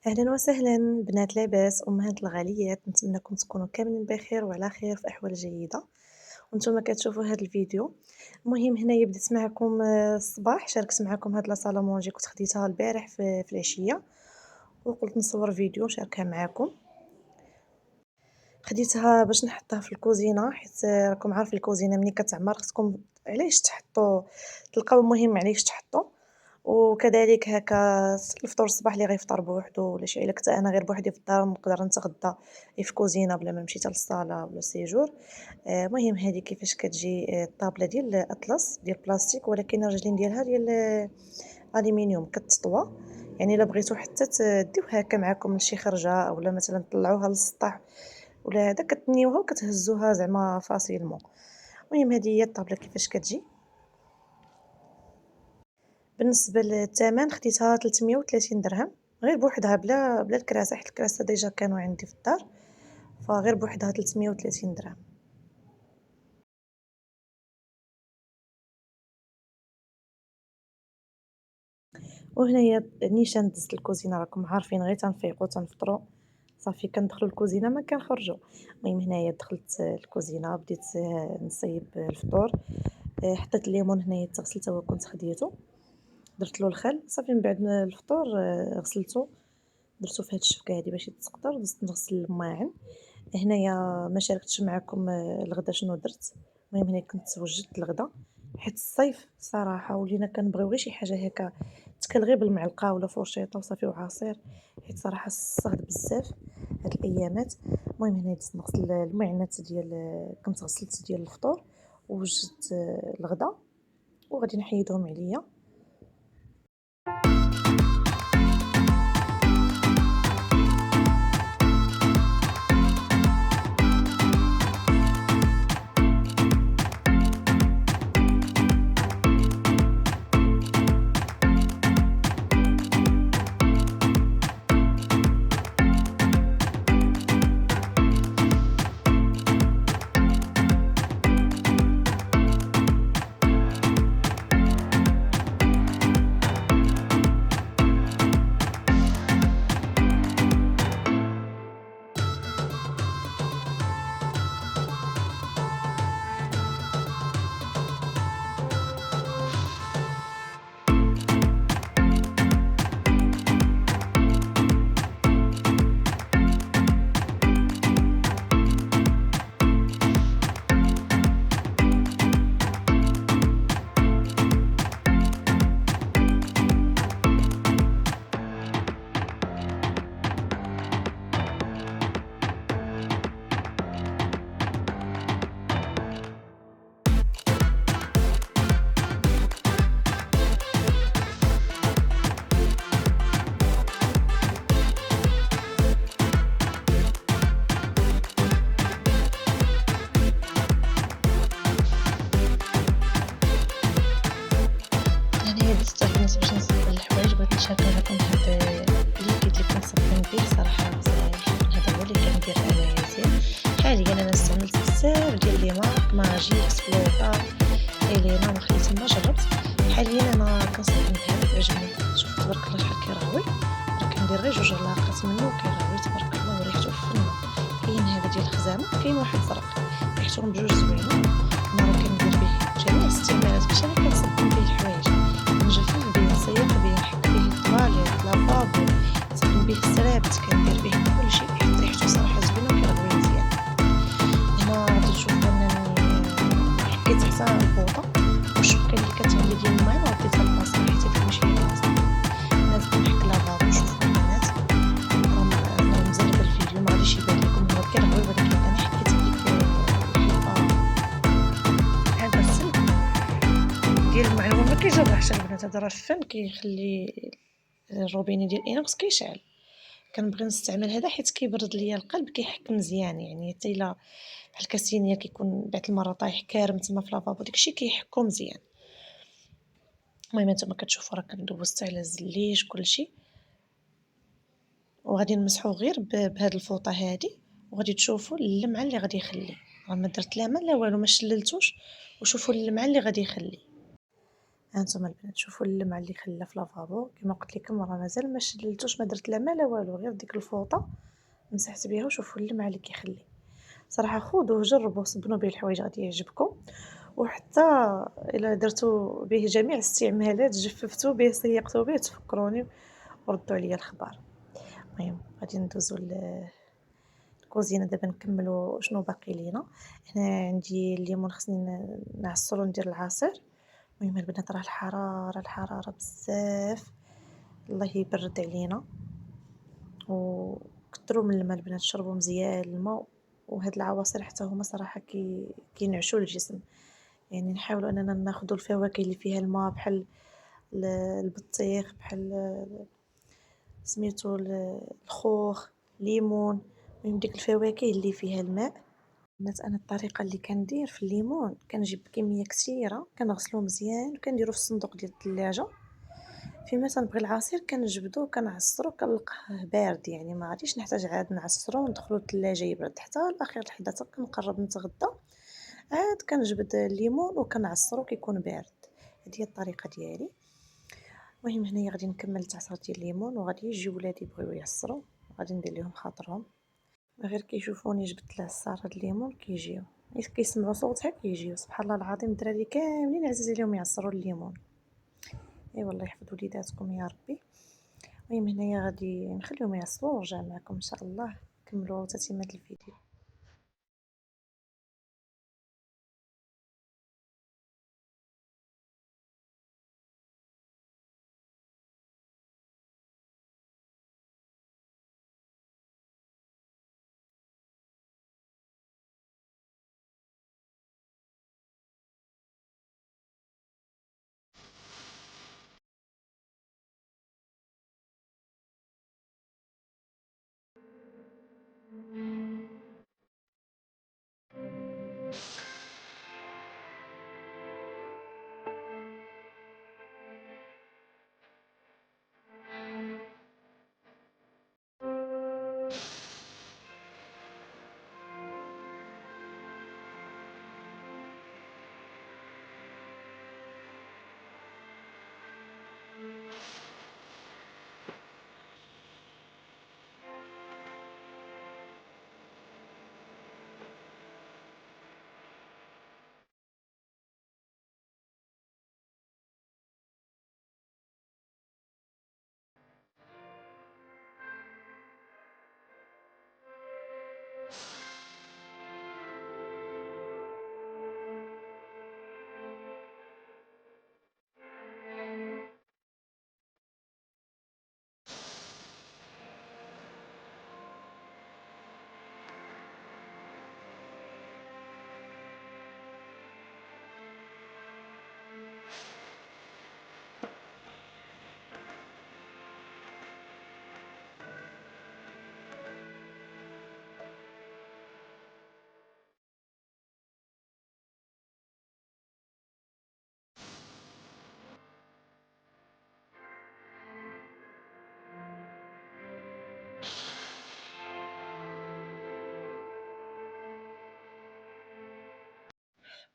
أهلا وسهلا بنات لاباس أمهات الغاليات، نتمنىكم تكونوا كاملين بخير وعلى خير في أحوال جيدة. وانتم كتشوفوا هذا الفيديو. المهم هنايا بديت معكم الصباح، شاركت معكم هاد لا صالامونجي كنت خديتها البارح في العشية، وقلت نصور فيديو نشاركها معكم. خديتها باش نحطها في الكوزينة حيت راكم عارفين الكوزينة ملي كتعمر خصكم علاش تحطوا تلقاو المهم علاش تحطوا. وكذلك هكا الفطور الصباح اللي غيفطر بوحدو ولا شي، الا كنت انا غير بوحدي في الدار نقدر نتغدى في كوزينه بلا ما نمشي حتى للصاله ولا سيجور. المهم هذه كيفاش كتجي الطابله ديال الاطلس ديال البلاستيك، ولكن الرجلين ديالها ديال الومنيوم كتطوى. يعني الا بغيتو حتى ديوه هكا معكم لشي خرجه اولا مثلا طلعوها للسطح ولا هذا كتنيوها وكتهزوها زعما فاسيلمون. المهم هذه هي الطابله كيفاش كتجي. بالنسبة للثمن خديتها 330 درهم غير بوحدها بلا الكراسة، حيت الكراسة ديجا كانوا عندي في الدار، فغير بوحدها 330 درهم. وهنايا نيشان دزت الكوزينة، راكم عارفين غير تنفيقوا تنفطروا صافي كندخلوا الكوزينة ما كنخرجوا. المهم هنايا دخلت الكوزينة بديت نصايب الفطور. حطيت الليمون هنايا تغسل تا هو كنت خديته، درت له الخل صافي من بعد الفطور غسلته درتو في هاد الشفكة هادي باش يتسقطر، دزت نغسل الماعن. هنايا ما شاركتش معكم الغدا شنو درت. المهم هنا كنت وجدت الغدا حيت الصيف صراحه ولينا كنبغيو غير شي حاجه هكا تكل غير بالمعلقه ولا فرشيطه وصافي وعصير، حيت صراحه الصهد بزاف هاد الايامات. المهم هنا دزت نغسل المعينات ديال كنت غسلت ديال الفطور ووجدت الغدا وغادي نحيدهم عليا. هنايا درت التركيز باش نصبر الحوايج، بغيت نشارك معكم هاد الليكيد اللي كنصبن به صراحة بزاف. هذا هو اللي كندير انايا مزيان. حاليا انا استعملت بزاف ديال لي مارك ماجيك سبلوطا الينا وخليت ما جربت. حاليا انا كنصبن بهذا عجبني، شوف تبارك الله شحال كيراوي، راه كندير غير جوج علاقات منه وكيراوي تبارك الله وريحته فنه. كاين هذا ديال الخزامة وكاين واحد زرق ريحتهم بجوج زوينين. انا راه كندير به جميع الاستعمالات باش انا كنصبن به الحوايج، نجفف به نسيق به نحك به الطواليت لافابو نصبن به السرابت كندير به كلشي حيت ريحتو صراحة زوينة وكيرغوي مزيان. هنا غادي تشوفوا انني حكيت حتى البوطة والشبكة اللي كانت عندي ديال الماء وديتها لبلاصة حيت هاديك ماشي هي بلاصتها. لازم نحك لافابو. شوفوا البنات راه مزربة الفيديو ما غاديش يبان لكم هو كيرغوي، ولكن انا حكيت هذيك الحيطة هذا السلك ديال المعلومة ما كيجرحش البنات، هذا راه الفن كيخلي الروبيني ديال الانوكس كيشعل. كنبغي نستعمل هذا حيت كيبرد ليا القلب كيحك مزيان، يعني حتى الا بحال كاسينيا كيكون بعض المرة طايح كارم تما في لافابو داكشي كيحكو مزيان. المهم نتوما كتشوفوا راه كندوز حتى على الزليج كلشي، وغادي نمسحو غير بهاد الفوطة هادي، وغادي تشوفوا اللمعة اللي غادي يخلي. راه ما درت لا ما لا والو ما شللتوش، وشوفوا اللمعة اللي غادي يخلي. هانتوما البنات شوفوا اللمعة اللي خلّى في لافابو، كيما قلت لكم راه مازال ما شللتوش ما درت لا ما لا والو، غير ديك الفوطة مسحت بها وشوفوا اللمعة اللي كيخلي. صراحة خذوه جربوا صبنوا به الحوايج غادي يعجبكم، وحتى إلا درتو به جميع الاستعمالات جففتو به سيّقتو به تفكروني وردوا عليا الخبار. المهم غادي ندوزو الكوزينة دابا نكملو شنو باقي لينا. هنا عندي الليمون خصني نعصرو ندير العصير. المهم البنات راه الحرارة بزاف، الله يبرد علينا، وكتروا من الماء البنات شربوا مزيان الماء، وهاد العواصر حتى هما صراحة كينعشوا الجسم، يعني نحاولوا أننا ناخدوا الفواكه اللي فيها الماء بحال البطيخ بحال سميتو الخوخ، ليمون، المهم ديك الفواكه اللي فيها الماء. بنات أنا الطريقة اللي كندير في الليمون كنجيب كمية كثيرة كنغسلو مزيان وكنديرو في الصندوق ديال الثلاجة، فيما تنبغي العصير كنجبدو كنعصرو كنلقاه بارد، يعني ما غاديش نحتاج عاد نعصرو وندخلو للثلاجة يبرد حتى لآخر اللحظة كنقرب نتغدى عاد كنجبد الليمون وكنعصرو كيكون بارد. هادي هي الطريقة ديالي. المهم هنايا غادي نكمل العصير ديال الليمون وغادي يجيو ولادي يبغيو يعصرو، غادي ندير ليهم خاطرهم، غير كيشوفوني جبت العصارة د الليمون كيجيو، غير كيسمعوا صوتها كيجيو، سبحان الله العظيم الدراري كاملين عزيز عليهم يعصروا الليمون. اي والله يحفظ وليداتكم يا ربي. المهم هنايا غادي نخليهم يعصروا ونرجع معكم ان شاء الله نكملوا تتمة الفيديو.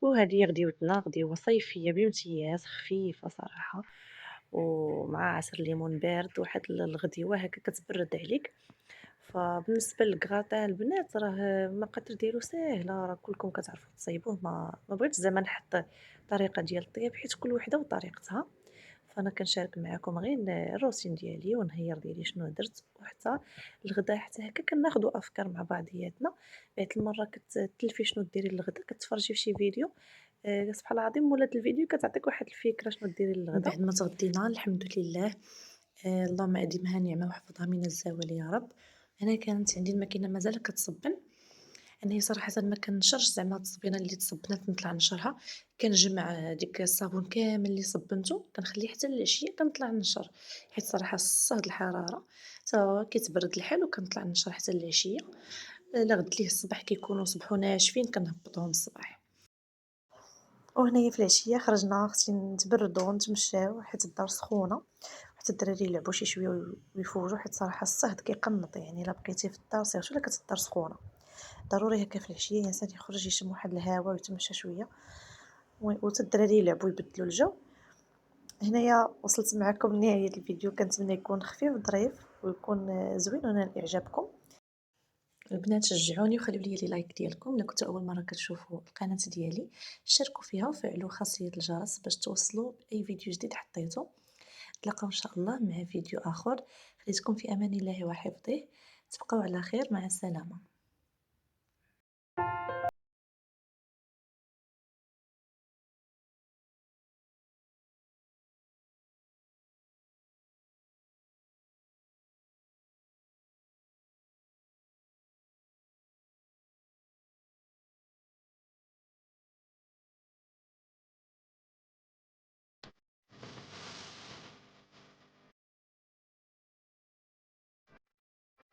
وهذه غديوتنا غديوة صيفية بامتياز، خفيفة صراحة، ومع عصير ليمون بارد واحد الغديوة هكا كتبرد عليك. فبالنسبة للكغاطان البنات راه المقادير ديالو ساهلة، راه كلكم كتعرفوا تصايبوه، ما بغيتش زعما نحط طريقة ديال الطياب حيت كل وحدة وطريقتها، فانا كنشارك معكم غير الروتين ديالي والنهير ديالي شنو درت، وحتى الغدا حتى هكا كناخذ افكار مع بعضياتنا. بعد المره كتلفي شنو ديري للغدا كتفرجي في شي فيديو، سبحان الله العظيم ولات الفيديو كتعطيك واحد الفكره شنو ديري للغدا. بعد ما تغدينا الحمد لله، اللهم اديمها نعمه وحفظها من الزوال يا رب. انا كانت عندي الماكينه مازال كتصبن، انا هي صراحه ما كنشرش زعما التصبينه اللي تصبنات نطلع نشرها، كنجمع ديك الصابون كامل اللي صبنته كنخليه حتى العشيه كنطلع نشر، حيت صراحه الصهد الحراره حتى هو كيتبرد الحال وكنطلع نشر حتى العشيه. لا غد ليه الصباح كيكونوا صبحوا ناشفين كنهبطوهم الصباح. وهنايا في العشيه خرجنا اختي نتبردوا ونتمشاو حيت الدار سخونه، حتى الدراري يلعبوا شي شويه ويفوجوا، حيت صراحه الصهد كيقنط، يعني الا بقيتي في الدار سيرتو الا كانت الدار سخونه ضروري هكا في العشيه الانسان يخرج يشم واحد الهواء ويتمشى شويه، وحتى الدراري يلعبوا يبدلوا الجو. هنايا وصلت معكم لنهاية الفيديو، كنتمنى يكون خفيف ظريف ويكون زوين ونال إعجابكم. البنات شجعوني وخليو لي لايك ديالكم. الا كنتو اول مره كتشوفوا القناه ديالي اشتركوا فيها وفعلوا خاصيه الجرس باش توصلوا باي فيديو جديد حطيته. نتلاقاو ان شاء الله مع فيديو اخر. خليتكم في امان الله وحفظه. تبقوا على خير، مع السلامه.